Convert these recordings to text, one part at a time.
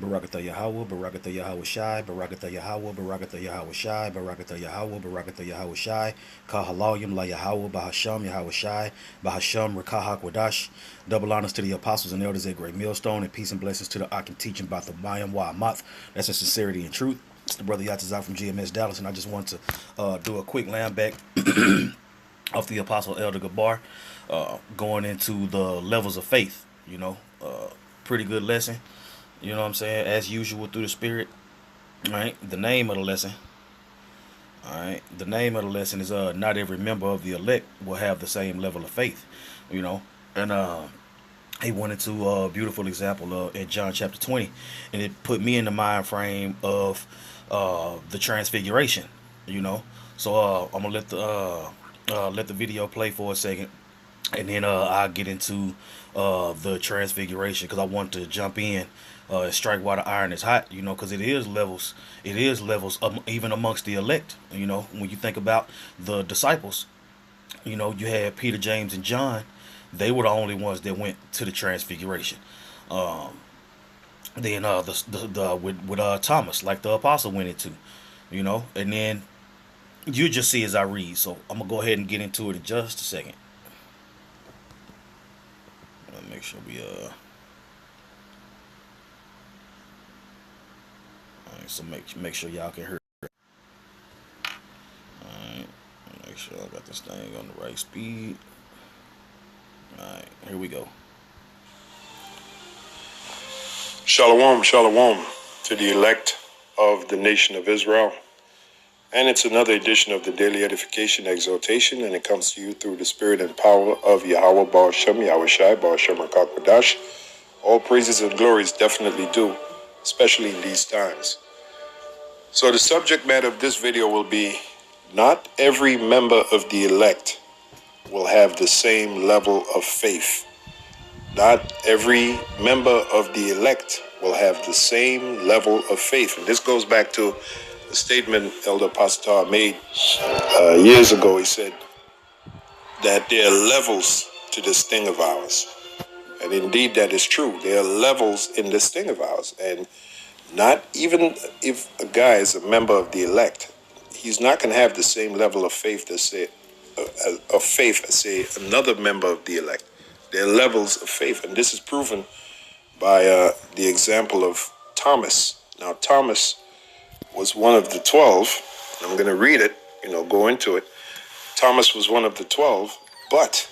Barakatha Yahweh, Barakatha Yahweh Shai, Barakatha Yahweh, Barakatha Yahweh Shai, Barakatha Yahweh, Barakatha Yahweh Shai, Kahalayim La Yahweh, Bahasham Yahweh Shai, Bahasham Rekahak Wadash. Double honors to the apostles and elders at Great Millstone, and peace and blessings to the Akim teaching about the Bayam Wa'amat. That's in sincerity and truth. It's the brother Yatazak from GMS Dallas, and I just want to do a quick lamb back of the Apostle Elder Gabar, going into the levels of faith. Pretty good lesson. You know what I'm saying? As usual through the Spirit. All right. The name of the lesson. All right. The name of the lesson is not every member of the elect will have the same level of faith. You know, and he went into a beautiful example in John chapter 20, and it put me in the mind frame of the Transfiguration. So I'm gonna let the video play for a second, and then I'll get into the Transfiguration, because I want to jump in and strike while the iron is hot. Because it is levels. It is levels even amongst the elect. When you think about the disciples, you had Peter, James, and John. They were the only ones that went to the Transfiguration. Then with Thomas, like the apostle went into, and then you just see as I read. So I'm gonna go ahead and get into it in just a second. Make sure we Alright, so make sure y'all can hear. Alright, make sure I got this thing on the right speed. Alright, here we go. Shalom, shalom to the elect of the nation of Israel. And it's another edition of the Daily Edification Exhortation, and it comes to you through the spirit and power of Yahweh Baal Shem, Yahweh Shai, Baal Shem Rakak. All praises and glories definitely due, especially in these times. So the subject matter of this video will be, not every member of the elect will have the same level of faith. Not every member of the elect will have the same level of faith. And this goes back to a statement Elder Pastor made years ago. He said that there are levels to this thing of ours. And indeed that is true. There are levels in this thing of ours. And not even if a guy is a member of the elect, he's not going to have the same level of faith as say another member of the elect. There are levels of faith, and this is proven by the example of Thomas. Now, Thomas was one of the 12. I'm going to read it, go into it. Thomas was one of the 12, but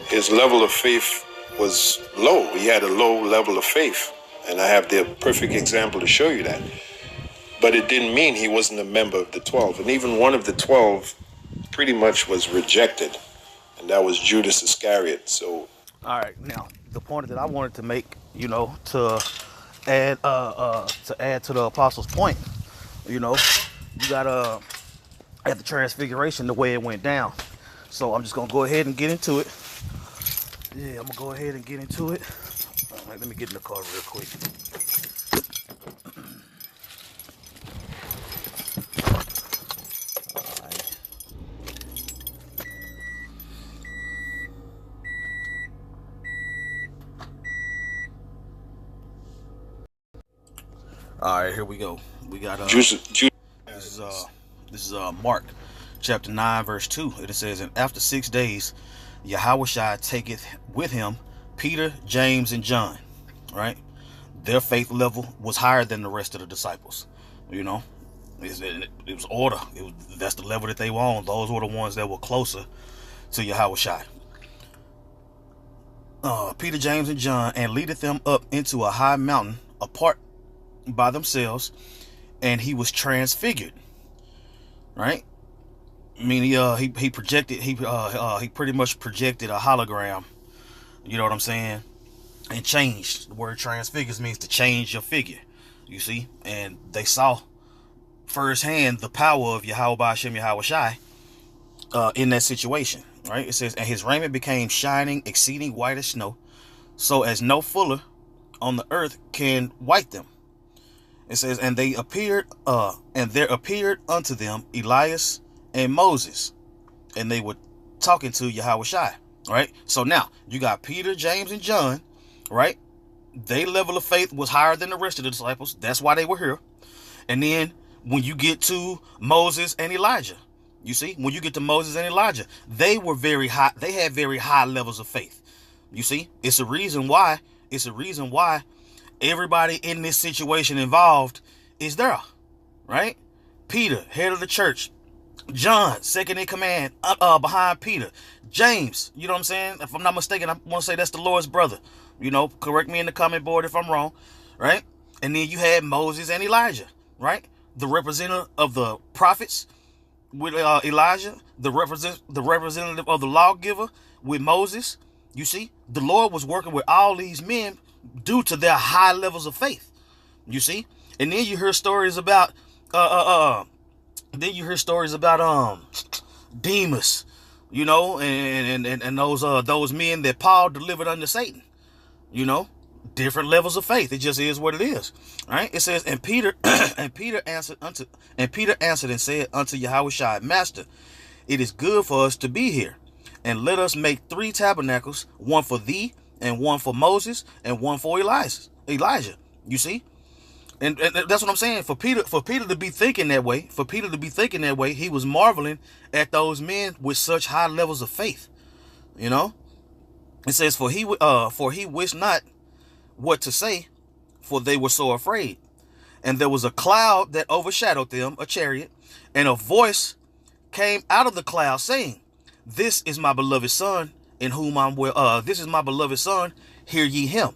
his level of faith was low. He had a low level of faith, and I have the perfect example to show you that. But it didn't mean he wasn't a member of the 12, and even one of the 12 pretty much was rejected. And that was Judas Iscariot. So, all right, now the point that I wanted to make, to add to the apostle's point, you got at the Transfiguration the way it went down. So I'm just gonna go ahead and get into it. Yeah, I'm gonna go ahead and get into it. All right, let me get in the car real quick. All right, here we go. We got this is Mark chapter 9 verse 2. It says, and after 6 days Yahushua taketh with him Peter, James, and John. Right? Their faith level was higher than the rest of the disciples. It was order. That's the level that they were on. Those were the ones that were closer to Yahushua. Peter, James, and John, and leadeth them up into a high mountain apart by themselves, and he was transfigured. Right? I mean, he projected. He pretty much projected a hologram. You know what I'm saying? And changed. The word transfigures means to change your figure. You see, and they saw firsthand the power of Yahweh Ba'ashem Yahweh Shai in that situation. Right? It says, and his raiment became shining, exceeding white as snow, so as no fuller on the earth can white them. It says, and there appeared unto them Elias and Moses, and they were talking to Yahweh Shai. Right? So now you got Peter, James, and John, right? Their level of faith was higher than the rest of the disciples. That's why they were here. And then when you get to Moses and Elijah, you see, when you get to Moses and Elijah, they were very high. They had very high levels of faith. You see, it's a reason why everybody in this situation involved is there, right? Peter, head of the church. John, second in command, behind Peter. James, you know what I'm saying? If I'm not mistaken, I want to say that's the Lord's brother. You know, correct me in the comment board if I'm wrong, right? And then you had Moses and Elijah, right? The representative of the prophets with Elijah, the representative of the lawgiver with Moses. You see, the Lord was working with all these men due to their high levels of faith. You see, and then you hear stories about Demas, you know, and those men that Paul delivered unto Satan. You know, different levels of faith. It just is what it is. Right? It says, and Peter answered and said unto Yahushua, Master, it is good for us to be here, and let us make 3 tabernacles, one for thee, and one for Moses, and one for Elijah. You see? And that's what I'm saying. For Peter to be thinking that way, he was marveling at those men with such high levels of faith. You know? It says, for he wished not what to say, for they were so afraid. And there was a cloud that overshadowed them, a chariot, and a voice came out of the cloud saying, This is my beloved son, in whom I'm well. This is my beloved son, hear ye him.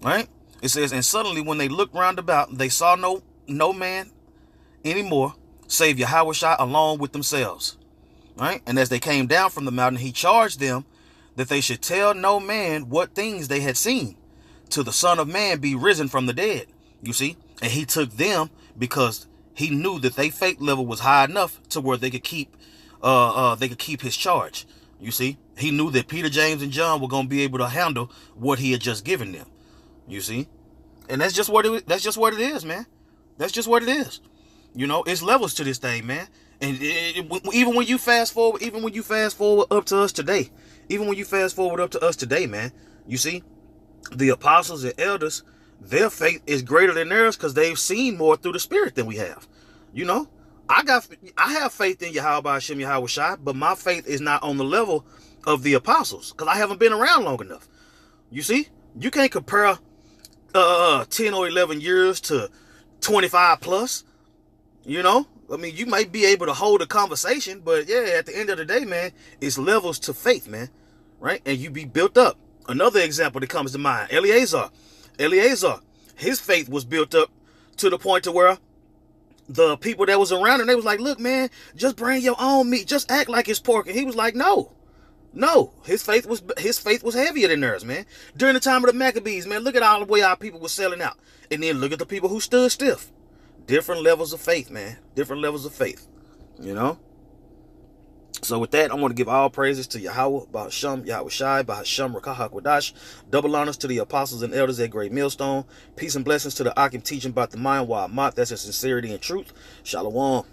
Right? It says, and suddenly when they looked round about, they saw no man anymore, save Yahushua alone with themselves. Right? And as they came down from the mountain, he charged them that they should tell no man what things they had seen, till the Son of Man be risen from the dead. You see? And he took them because he knew that their faith level was high enough to where they could keep his charge. You see? He knew that Peter, James, and John were going to be able to handle what he had just given them. You see? And that's just what it is, man. That's just what it is. You know, it's levels to this thing, man. And even when you fast forward up to us today, man, you see, the apostles and elders, their faith is greater than theirs because they've seen more through the Spirit than we have. You know, I have faith in Yahweh Hashem Yahushua, but my faith is not on the level of the apostles because I haven't been around long enough. You see, you can't compare 10 or 11 years to 25 plus. You know, I mean, you might be able to hold a conversation, but yeah, at the end of the day, man, it's levels to faith, man. Right? And you be built up. Another example that comes to mind, Eliezer, his faith was built up to the point to where the people that was around him, they was like, look, man, just bring your own meat. Just act like it's pork. And he was like, no. His faith was heavier than theirs, man. During the time of the Maccabees, man, look at all the way our people were selling out. And then look at the people who stood stiff. Different levels of faith, man. Different levels of faith. You know? So with that, I want to give all praises to Yahweh, Bahasham, Yahushai, Bahasham, Rakah HaKodash. Double honors to the apostles and elders at Great Millstone. Peace and blessings to the Akim teaching about the mind, Wa'amat, that's in sincerity and truth. Shalom.